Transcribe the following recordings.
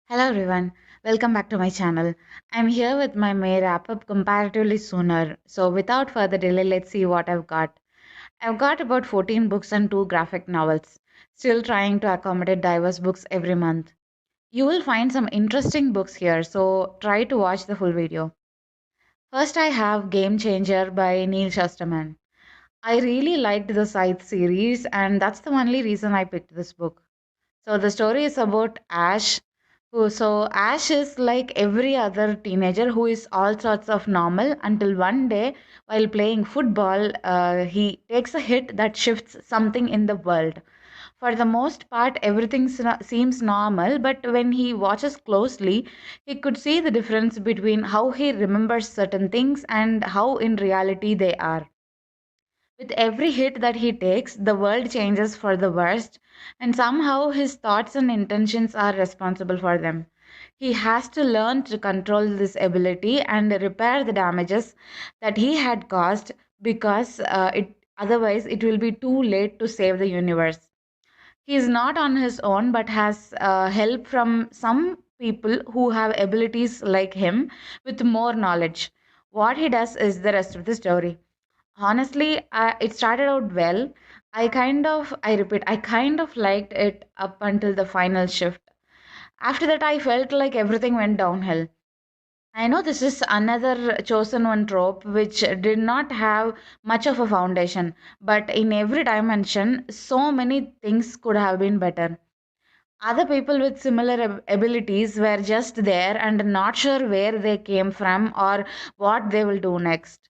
Hello everyone, welcome back to my channel. I'm here with my May wrap up comparatively sooner. So without further delay, let's see what I've got. I've got about 14 books and 2 graphic novels. Still trying to accommodate diverse books every month. You will find some interesting books here, so try to watch the full video. First I have Game Changer by Neil Shusterman. I really liked the Scythe series and that's the only reason I picked this book. So the story is about Ash. Ash is like every other teenager who is all sorts of normal until one day, while playing football, he takes a hit that shifts something in the world. For the most part, everything seems normal, but when he watches closely, he could see the difference between how he remembers certain things and how in reality they are. With every hit that he takes, the world changes for the worst, and somehow his thoughts and intentions are responsible for them. He has to learn to control this ability and repair the damages that he had caused because otherwise it will be too late to save the universe. He is not on his own but has help from some people who have abilities like him with more knowledge. What he does is the rest of the story. Honestly, it started out well. I kind of liked it up until the final shift. After that, I felt like everything went downhill. I know this is another chosen one trope which did not have much of a foundation, but in every dimension, so many things could have been better. Other people with similar abilities were just there and not sure where they came from or what they will do next.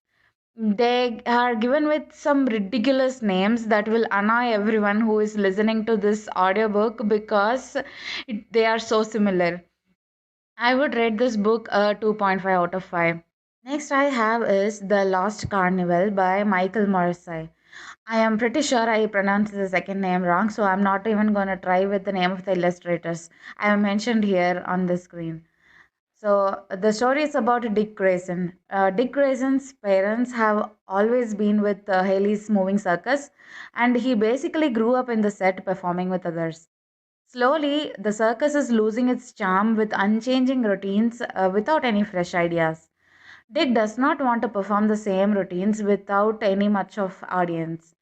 They are given with some ridiculous names that will annoy everyone who is listening to this audiobook because they are so similar. I would rate this book a 2.5 out of 5. Next I have is The Lost Carnival by Michael Morrissey. I am pretty sure I pronounced the second name wrong, so I'm not even going to try with the name of the illustrators. I have mentioned here on the screen. So the story is about Dick Grayson. Dick Grayson's parents have always been with Haley's moving circus, and he basically grew up in the set performing with others. Slowly, the circus is losing its charm with unchanging routines without any fresh ideas. Dick does not want to perform the same routines without any much of audience.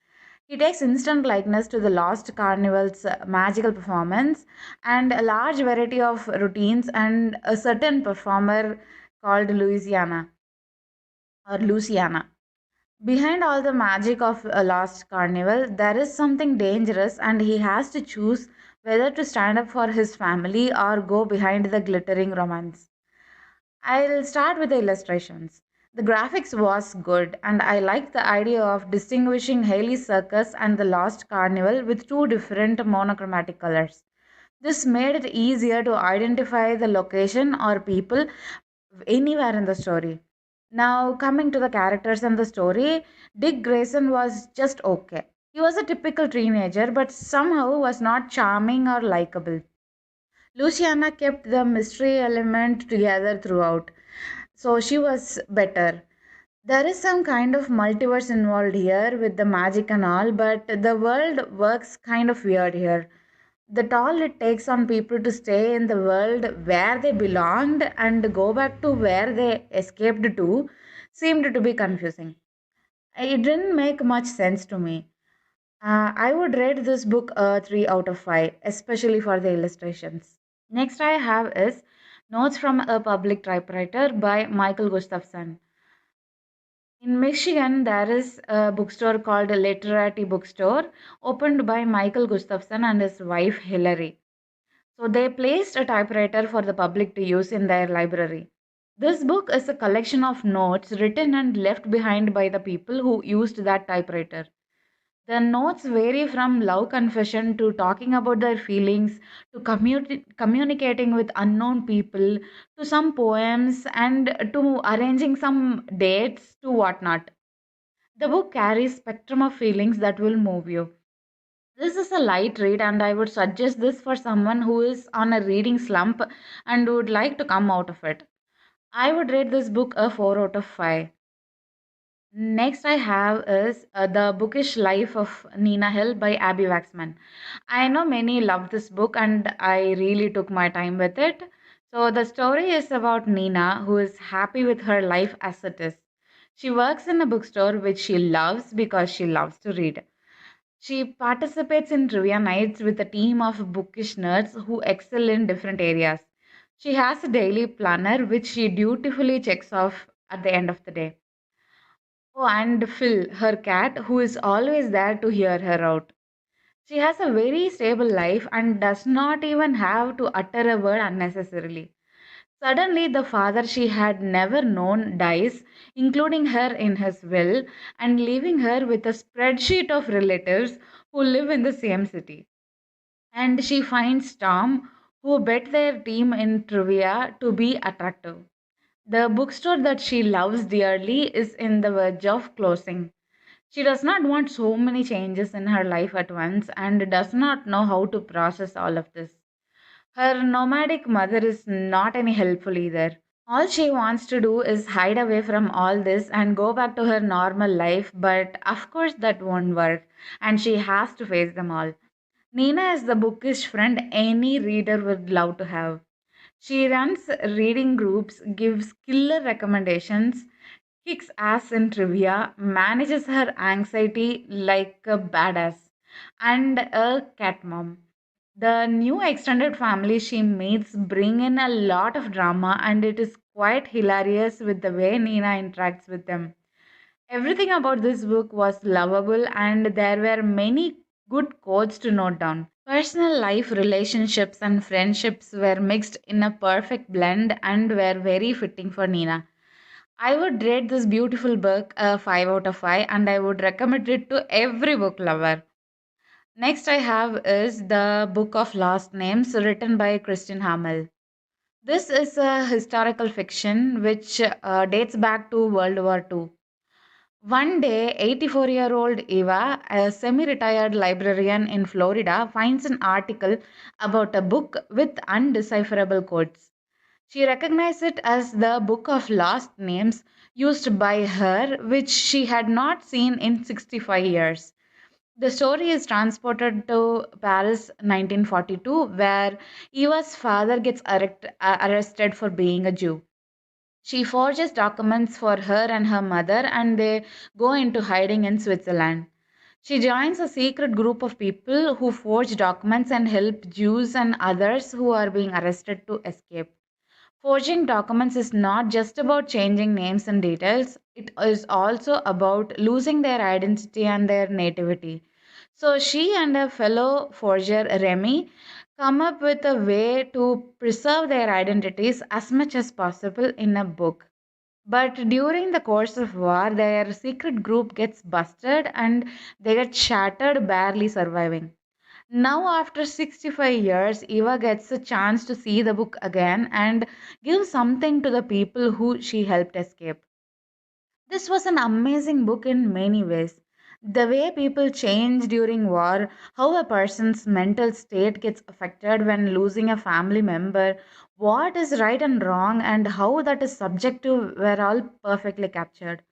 He takes instant likeness to the Lost Carnival's magical performance and a large variety of routines and a certain performer called Luciana. Behind all the magic of a Lost Carnival, there is something dangerous, and he has to choose whether to stand up for his family or go behind the glittering romance. I'll start with the illustrations. The graphics was good, and I liked the idea of distinguishing Haley's Circus and the Lost Carnival with two different monochromatic colors. This made it easier to identify the location or people anywhere in the story. Now, coming to the characters and the story, Dick Grayson was just okay. He was a typical teenager, but somehow was not charming or likable. Luciana kept the mystery element together throughout, so she was better. There is some kind of multiverse involved here with the magic and all, but the world works kind of weird here. The toll it takes on people to stay in the world where they belonged and go back to where they escaped to seemed to be confusing. It didn't make much sense to me. I would rate this book a 3 out of 5, especially for the illustrations. Next, I have is Notes from a Public Typewriter by Michael Gustafson. In Michigan, there is a bookstore called Literati Bookstore, opened by Michael Gustafson and his wife Hillary. So they placed a typewriter for the public to use in their library. This book is a collection of notes written and left behind by the people who used that typewriter. The notes vary from love confession to talking about their feelings to communicating with unknown people to some poems and to arranging some dates to whatnot. The book carries spectrum of feelings that will move you. This is a light read and I would suggest this for someone who is on a reading slump and would like to come out of it. I would rate this book a 4 out of 5. Next I have is The Bookish Life of Nina Hill by Abby Waxman. I know many love this book and I really took my time with it. So the story is about Nina, who is happy with her life as it is. She works in a bookstore which she loves because she loves to read. She participates in trivia nights with a team of bookish nerds who excel in different areas. She has a daily planner which she dutifully checks off at the end of the day. Oh, and Phil, her cat, who is always there to hear her out. She has a very stable life and does not even have to utter a word unnecessarily. Suddenly, the father she had never known dies, including her in his will, and leaving her with a spreadsheet of relatives who live in the same city. And she finds Tom, who bet their team in trivia to be attractive. The bookstore that she loves dearly is in the verge of closing. She does not want so many changes in her life at once and does not know how to process all of this. Her nomadic mother is not any helpful either. All she wants to do is hide away from all this and go back to her normal life, but of course that won't work, and she has to face them all. Nina is the bookish friend any reader would love to have. She runs reading groups, gives killer recommendations, kicks ass in trivia, manages her anxiety like a badass, and a cat mom. The new extended family she meets bring in a lot of drama, and it is quite hilarious with the way Nina interacts with them. Everything about this book was lovable, and there were many good quotes to note down. Personal life, relationships, and friendships were mixed in a perfect blend and were very fitting for Nina. I would rate this beautiful book a 5 out of 5, and I would recommend it to every book lover. Next, I have is the Book of Lost Names written by Christian Hamel. This is a historical fiction which dates back to World War II. One day, 84-year-old Eva, a semi retired librarian in Florida, finds an article about a book with undecipherable codes. She recognized it as the Book of Lost Names used by her, which she had not seen in 65 years. The story is transported to Paris 1942, where Eva's father gets arrested for being a Jew. She forges documents for her and her mother, and they go into hiding in Switzerland. She joins a secret group of people who forge documents and help Jews and others who are being arrested to escape. Forging documents is not just about changing names and details, it is also about losing their identity and their nativity. So she and a fellow forger, Remy, come up with a way to preserve their identities as much as possible in a book. But during the course of war, their secret group gets busted and they get shattered, barely surviving. Now, after 65 years, Eva gets a chance to see the book again and give something to the people who she helped escape. This was an amazing book in many ways. The way people change during war, how a person's mental state gets affected when losing a family member, what is right and wrong, and how that is subjective were all perfectly captured.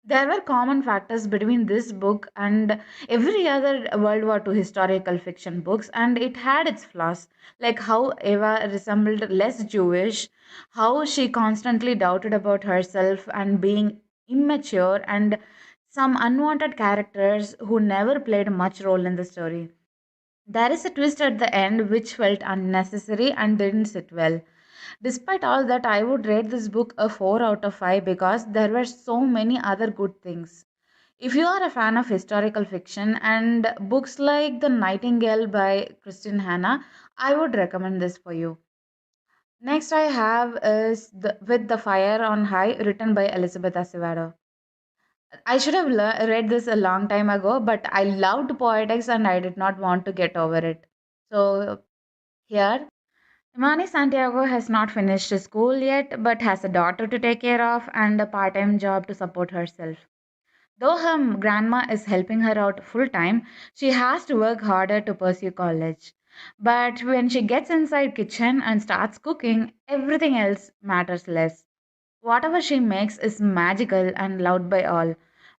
There were common factors between this book and every other World War II historical fiction books, and it had its flaws, like how Eva resembled less Jewish, how she constantly doubted about herself and being immature, and some unwanted characters who never played much role in the story. There is a twist at the end which felt unnecessary and didn't sit well. Despite all that, I would rate this book a 4 out of 5 because there were so many other good things. If you are a fan of historical fiction and books like The Nightingale by Christine Hanna, I would recommend this for you. Next, I have is With the Fire on High, written by Elizabeth Acevedo. I should have read this a long time ago, but I loved poetics and I did not want to get over it. So, here, Imani Santiago has not finished school yet, but has a daughter to take care of and a part time job to support herself. Though her grandma is helping her out full time, she has to work harder to pursue college. But when she gets inside kitchen and starts cooking, everything else matters less. Whatever she makes is magical and loved by all.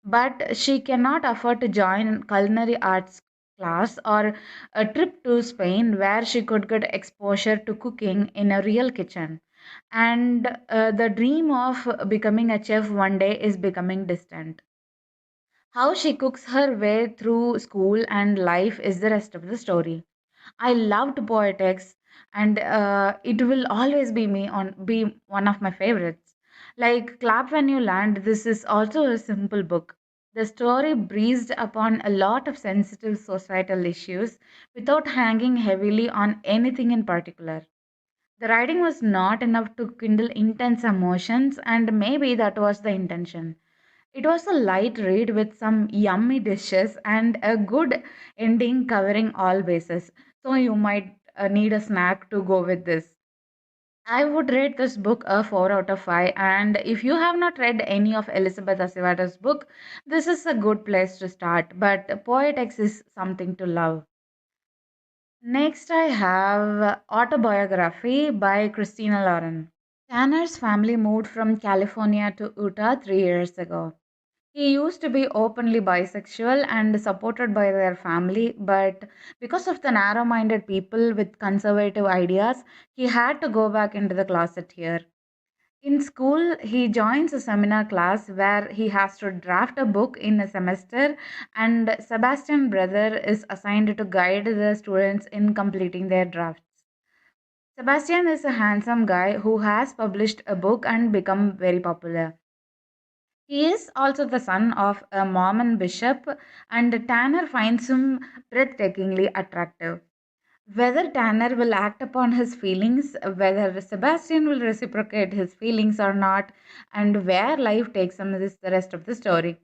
But she cannot afford to join culinary arts class or a trip to Spain where she could get exposure to cooking in a real kitchen. And the dream of becoming a chef one day is becoming distant. How she cooks her way through school and life is the rest of the story. I loved Poetics, and it will always be one of my favorites. Like Clap When You Land, this is also a simple book. The story breezed upon a lot of sensitive societal issues without hanging heavily on anything in particular. The writing was not enough to kindle intense emotions, and maybe that was the intention. It was a light read with some yummy dishes and a good ending covering all bases. So you might need a snack to go with this. I would rate this book a 4 out of 5, and if you have not read any of Elizabeth Acevada's book, this is a good place to start, but Poetics is something to love. Next, I have Autobiography by Christina Lauren. Tanner's family moved from California to Utah 3 years ago. He used to be openly bisexual and supported by their family, but because of the narrow minded people with conservative ideas, he had to go back into the closet here. In school, he joins a seminar class where he has to draft a book in a semester, and Sebastian Brother is assigned to guide the students in completing their drafts. Sebastian is a handsome guy who has published a book and become very popular. He is also the son of a Mormon bishop, and Tanner finds him breathtakingly attractive. Whether Tanner will act upon his feelings, whether Sebastian will reciprocate his feelings or not, and where life takes him is the rest of the story.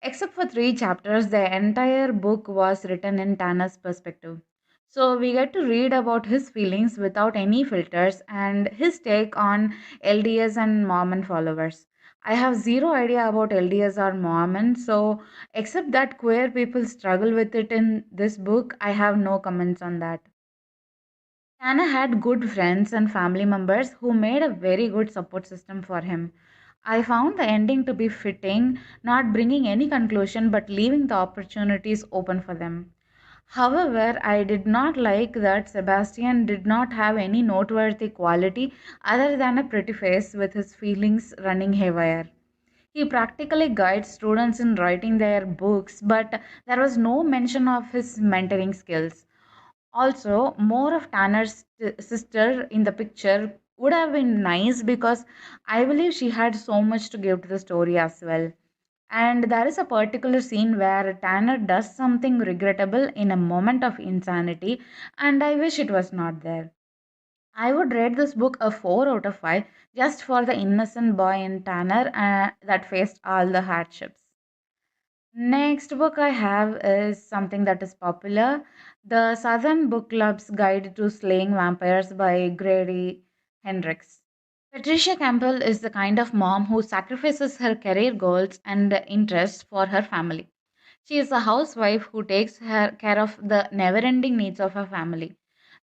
Except for 3 chapters, the entire book was written in Tanner's perspective. So we get to read about his feelings without any filters and his take on LDS and Mormon followers. I have zero idea about LDS or Mormon, so except that queer people struggle with it in this book, I have no comments on that. Tanner had good friends and family members who made a very good support system for him. I found the ending to be fitting, not bringing any conclusion but leaving the opportunities open for them. However, I did not like that Sebastian did not have any noteworthy quality other than a pretty face with his feelings running haywire. He practically guides students in writing their books, but there was no mention of his mentoring skills. Also, more of Tanner's sister in the picture would have been nice because I believe she had so much to give to the story as well. And there is a particular scene where Tanner does something regrettable in a moment of insanity, and I wish it was not there. I would rate this book a 4 out of 5 just for the innocent boy in Tanner that faced all the hardships. Next book I have is something that is popular, The Southern Book Club's Guide to Slaying Vampires by Grady Hendrix. Patricia Campbell is the kind of mom who sacrifices her career goals and interests for her family. She is a housewife who takes care of the never ending needs of her family.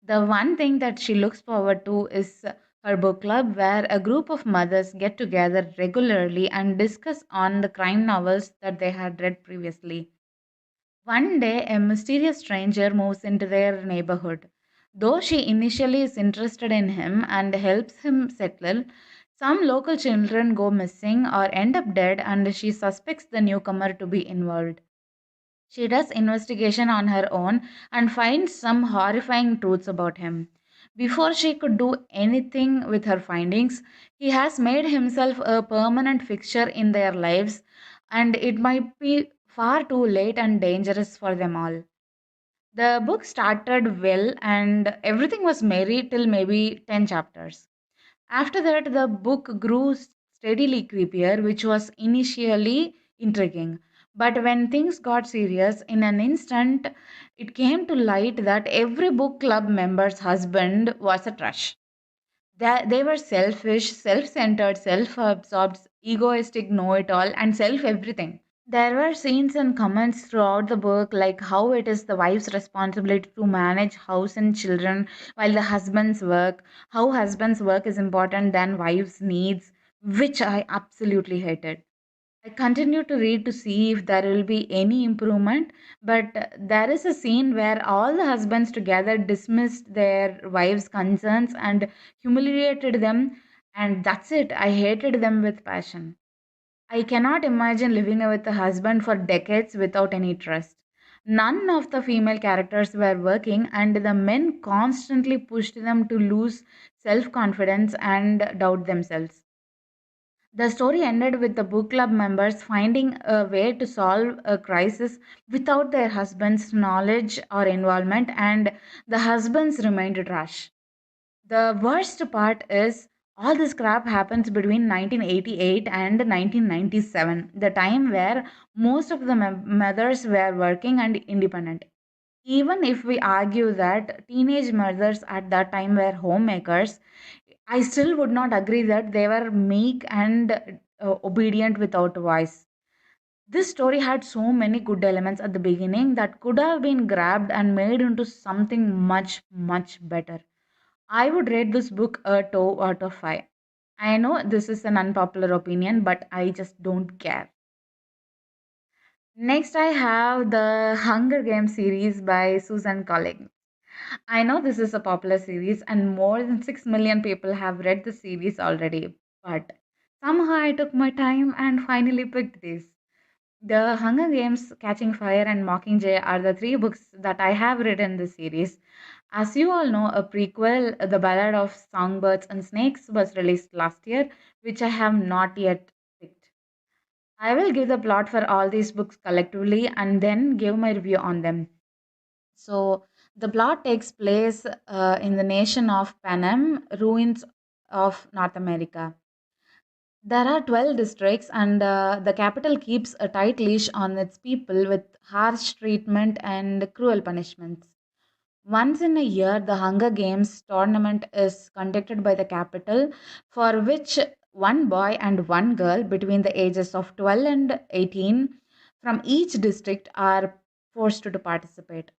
The one thing that she looks forward to is her book club, where a group of mothers get together regularly and discuss on the crime novels that they had read previously. One day, a mysterious stranger moves into their neighborhood. Though she initially is interested in him and helps him settle, some local children go missing or end up dead, and she suspects the newcomer to be involved. She does investigation on her own and finds some horrifying truths about him. Before she could do anything with her findings, he has made himself a permanent fixture in their lives, and it might be far too late and dangerous for them all. The book started well and everything was merry till maybe 10 chapters. After that, the book grew steadily creepier, which was initially intriguing. But when things got serious, in an instant, it came to light that every book club member's husband was a trash. They were selfish, self centered, self absorbed, egoistic, know it all, and self everything. There were scenes and comments throughout the book, like how it is the wife's responsibility to manage house and children while the husband's work, how husband's work is important than wife's needs, which I absolutely hated. I continue to read to see if there will be any improvement, but there is a scene where all the husbands together dismissed their wives' concerns and humiliated them, and that's it. I hated them with passion. I cannot imagine living with a husband for decades without any trust. None of the female characters were working, and the men constantly pushed them to lose self confidence and doubt themselves. The story ended with the book club members finding a way to solve a crisis without their husband's knowledge or involvement, and the husbands remained trash. The worst part is all this crap happens between 1988 and 1997, the time where most of the mothers were working and independent. Even if we argue that teenage mothers at that time were homemakers, I still would not agree that they were meek and obedient without voice. This story had so many good elements at the beginning that could have been grabbed and made into something much, much better. I would rate this book a 2 out of 5. I know this is an unpopular opinion, but I just don't care. Next, I have the Hunger Games series by Susan Collins. I know this is a popular series, and more than 6 million people have read the series already, but somehow I took my time and finally picked this. The Hunger Games, Catching Fire, and Mockingjay are the three books that I have read in this series. As you all know, a prequel, The Ballad of Songbirds and Snakes, was released last year, which I have not yet picked. I will give the plot for all these books collectively and then give my review on them. So, the plot takes place in the nation of Panem, ruins of North America. There are 12 districts, and the capital keeps a tight leash on its people with harsh treatment and cruel punishments. Once in a year, the Hunger Games tournament is conducted by the capital, for which one boy and one girl between the ages of 12 and 18 from each district are forced to participate.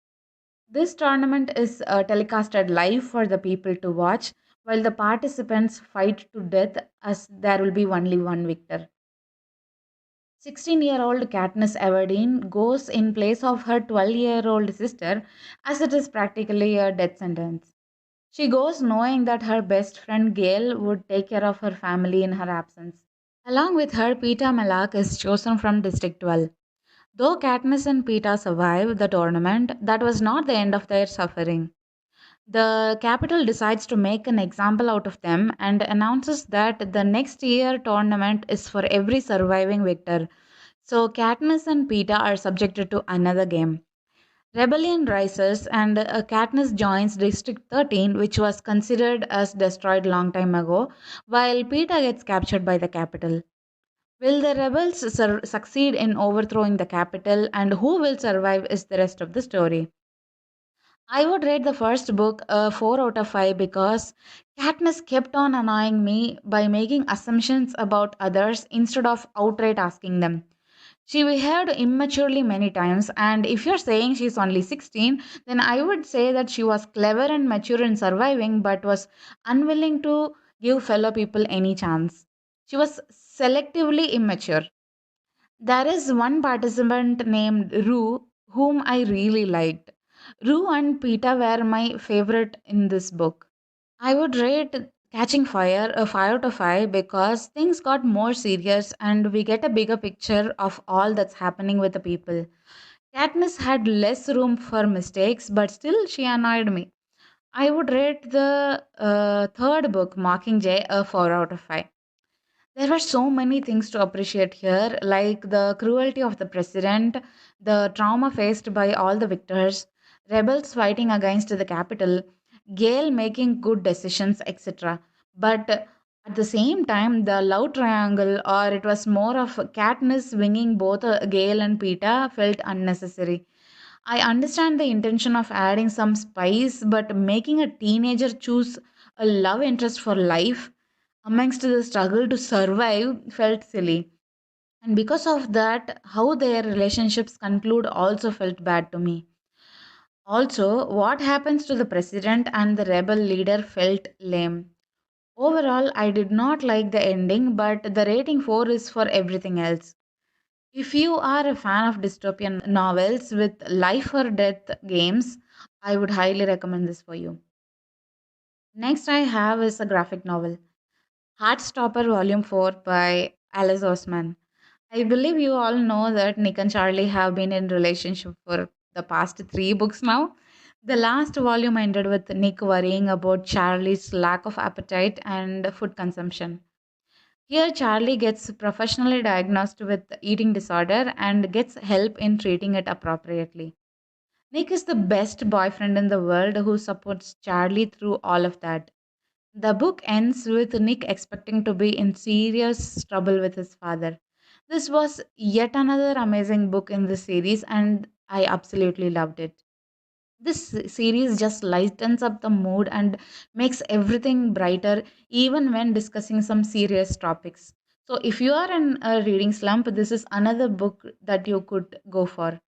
This tournament is telecasted live for the people to watch while the participants fight to death as there will be only one victor. 16-year-old Katniss Everdeen goes in place of her 12-year-old sister as it is practically a death sentence. She goes knowing that her best friend Gail would take care of her family in her absence. Along with her, Peeta Mellark is chosen from District 12. Though Katniss and Peeta survive the tournament, that was not the end of their suffering. The capital decides to make an example out of them and announces that the next year tournament is for every surviving victor. So Katniss and Peeta are subjected to another game. Rebellion rises and Katniss joins District 13, which was considered as destroyed long time ago, while Peeta gets captured by the capital. Will the rebels succeed in overthrowing the capital, and who will survive is the rest of the story. I would rate the first book a 4 out of 5 because Katniss kept on annoying me by making assumptions about others instead of outright asking them. She behaved immaturely many times, and if you're saying she's only 16, then I would say that she was clever and mature in surviving but was unwilling to give fellow people any chance. She was selectively immature. There is one participant named Rue whom I really liked. Rue and Peeta were my favorite in this book. I would rate Catching Fire a 5 out of 5 because things got more serious and we get a bigger picture of all that's happening with the people. Katniss had less room for mistakes, but still she annoyed me. I would rate the third book, Mockingjay, a 4 out of 5. There were so many things to appreciate here, like the cruelty of the president, the trauma faced by all the victors, rebels fighting against the capital, Gale making good decisions, etc. But at the same time, the love triangle, or it was more of Katniss winging both Gale and Peeta, felt unnecessary. I understand the intention of adding some spice, but making a teenager choose a love interest for life amongst the struggle to survive felt silly. And because of that, how their relationships conclude also felt bad to me. Also, what happens to the president and the rebel leader felt lame. Overall, I did not like the ending, but the rating 4 is for everything else. If you are a fan of dystopian novels with life or death games, I would highly recommend this for you. Next, I have is a graphic novel, Heartstopper Volume 4 by Alice Osman. I believe you all know that Nick and Charlie have been in relationship for the past three books now. The last volume ended with Nick worrying about Charlie's lack of appetite and food consumption. Here, Charlie gets professionally diagnosed with eating disorder and gets help in treating it appropriately. Nick is the best boyfriend in the world who supports Charlie through all of that. The book ends with Nick expecting to be in serious trouble with his father. This was yet another amazing book in the series, and I absolutely loved it. This series just lightens up the mood and makes everything brighter, even when discussing some serious topics. So, if you are in a reading slump, this is another book that you could go for.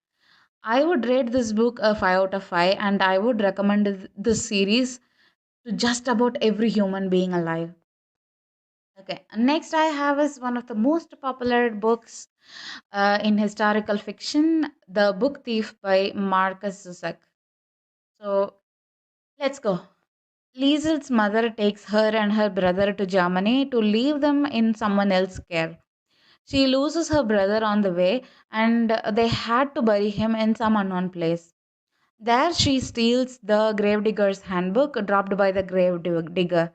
I would rate this book a 5 out of 5, and I would recommend this series to just about every human being alive. Okay, next I have is one of the most popular books in historical fiction, The Book Thief by Marcus Zusak. So let's go. Liesel's mother takes her and her brother to Germany to leave them in someone else's care. She loses her brother on the way, and they had to bury him in some unknown place. There, she steals the gravedigger's handbook dropped by the gravedigger.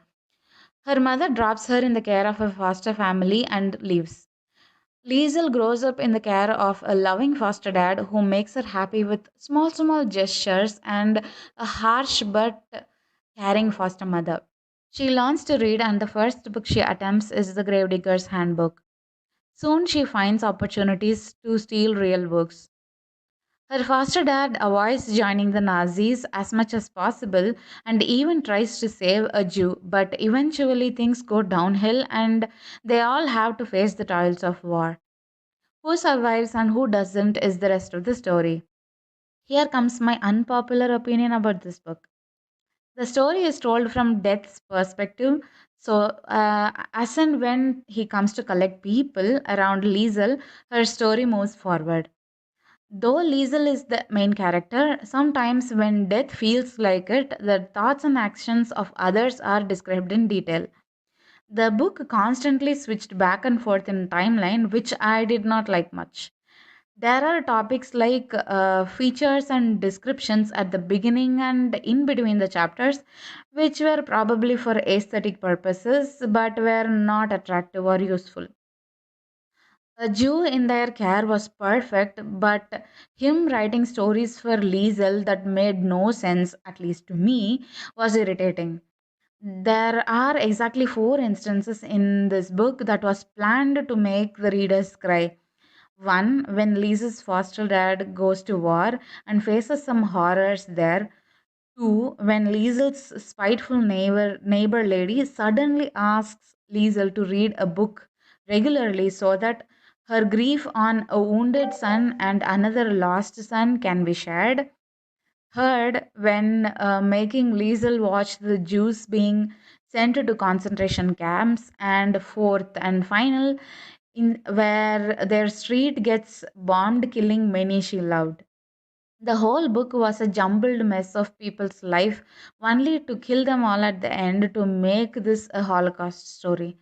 Her mother drops her in the care of a foster family and leaves. Liesel grows up in the care of a loving foster dad who makes her happy with small gestures and a harsh but caring foster mother. She learns to read, and the first book she attempts is The Gravedigger's Handbook. Soon she finds opportunities to steal real books. Her foster dad avoids joining the Nazis as much as possible and even tries to save a Jew, but eventually things go downhill and they all have to face the trials of war. Who survives and who doesn't is the rest of the story. Here comes my unpopular opinion about this book. The story is told from Death's perspective. So, as and when he comes to collect people around Liesel, her story moves forward. Though Liesel is the main character, sometimes when death feels like it, the thoughts and actions of others are described in detail. The book constantly switched back and forth in timeline, which I did not like much. There are topics like features and descriptions at the beginning and in between the chapters, which were probably for aesthetic purposes but were not attractive or useful. A Jew in their care was perfect, but him writing stories for Liesel that made no sense, at least to me, was irritating. There are exactly four instances in this book that was planned to make the readers cry. One, when Lisa's foster dad goes to war and faces some horrors there. Two, when Liesel's spiteful neighbor lady suddenly asks Liesel to read a book regularly so that her grief on a wounded son and another lost son can be shared. Third, when making Liesel watch the Jews being sent to concentration camps. And fourth and final, in where their street gets bombed, killing many she loved. The whole book was a jumbled mess of people's life, only to kill them all at the end to make this a Holocaust story.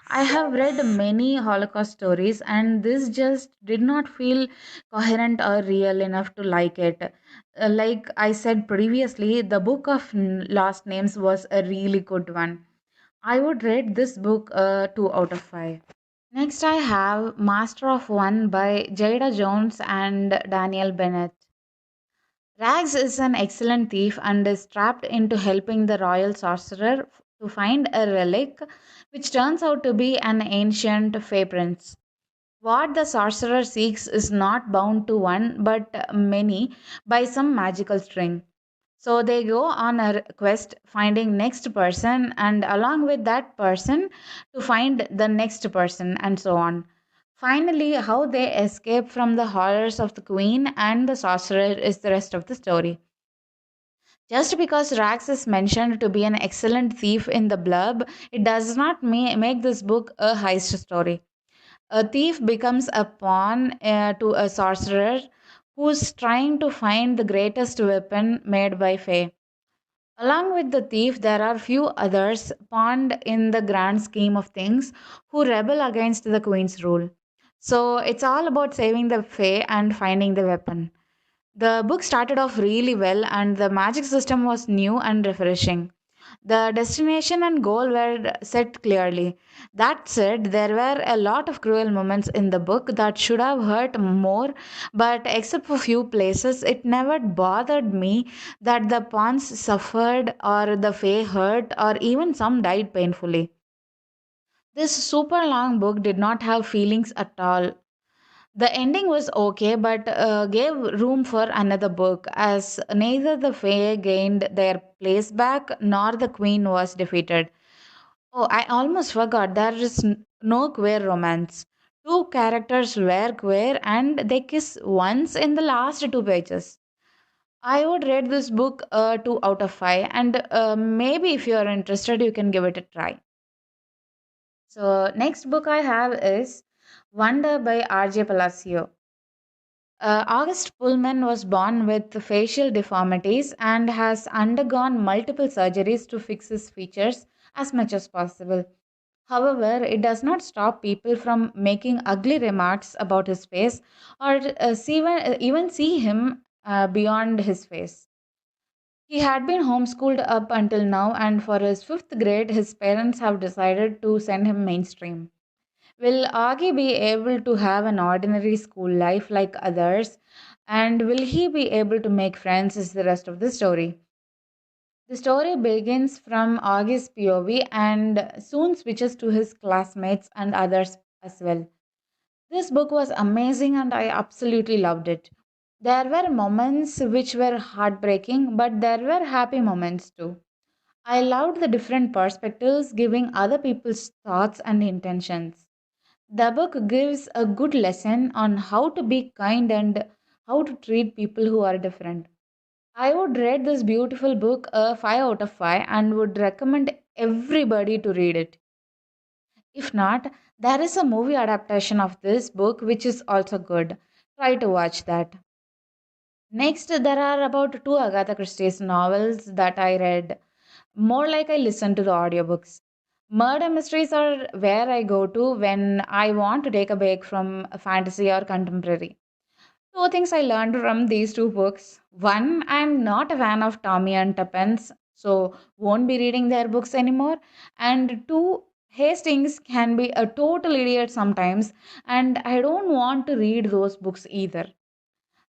I have read many Holocaust stories, and this just did not feel coherent or real enough to like it. Like I said previously, the Book of Lost Names was a really good one. I would rate this book a 2 out of 5. Next, I have Master of One by Jada Jones and Daniel Bennett. Rags is an excellent thief and is trapped into helping the royal sorcerer to find a relic, which turns out to be an ancient fey prince. What the sorcerer seeks is not bound to one but many by some magical string. So they go on a quest finding next person and along with that person to find the next person and so on. Finally, how they escape from the horrors of the queen and the sorcerer is the rest of the story. Just because Rax is mentioned to be an excellent thief in the blurb, it does not make this book a heist story. A thief becomes a pawn to a sorcerer who's trying to find the greatest weapon made by Fae. Along with the thief, there are few others pawned in the grand scheme of things who rebel against the queen's rule. So it's all about saving the Fae and finding the weapon. The book started off really well, and the magic system was new and refreshing. The destination and goal were set clearly. That said, there were a lot of cruel moments in the book that should have hurt more, but except for few places, it never bothered me that the pawns suffered or the fae hurt or even some died painfully. This super long book did not have feelings at all. The ending was okay, but gave room for another book, as neither the Fae gained their place back nor the Queen was defeated. Oh, I almost forgot there is no queer romance. Two characters were queer and they kiss once in the last two pages. I would rate this book 2 out of 5, and maybe if you are interested, you can give it a try. So, next book I have is Wonder by R.J. Palacio. August Pullman was born with facial deformities and has undergone multiple surgeries to fix his features as much as possible. However, it does not stop people from making ugly remarks about his face or even see him beyond his face. He had been homeschooled up until now, and for his fifth grade, his parents have decided to send him mainstream. Will Augie be able to have an ordinary school life like others? And will he be able to make friends? Is the rest of the story. The story begins from Augie's POV and soon switches to his classmates and others as well. This book was amazing and I absolutely loved it. There were moments which were heartbreaking, but there were happy moments too. I loved the different perspectives, giving other people's thoughts and intentions. The book gives a good lesson on how to be kind and how to treat people who are different. I would rate this beautiful book a 5 out of 5 and would recommend everybody to read it. If not, there is a movie adaptation of this book which is also good. Try to watch that. Next, there are about two Agatha Christie's novels that I read. More like I listen to the audiobooks. Murder mysteries are where I go to when I want to take a break from fantasy or contemporary. Two things I learned from these two books. One, I'm not a fan of Tommy and Tuppence, so won't be reading their books anymore. And two, Hastings can be a total idiot sometimes, and I don't want to read those books either.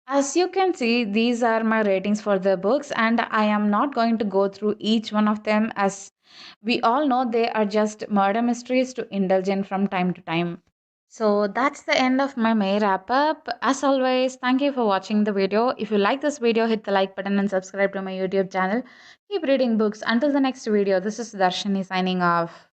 As you can see, these are my ratings for the books, and I am not going to go through each one of them as we all know they are just murder mysteries to indulge in from time to time. So that's the end of my May wrap up. As always, thank you for watching the video. If you like this video, hit the like button and subscribe to my YouTube channel. Keep reading books. Until the next video, this is Darshini signing off.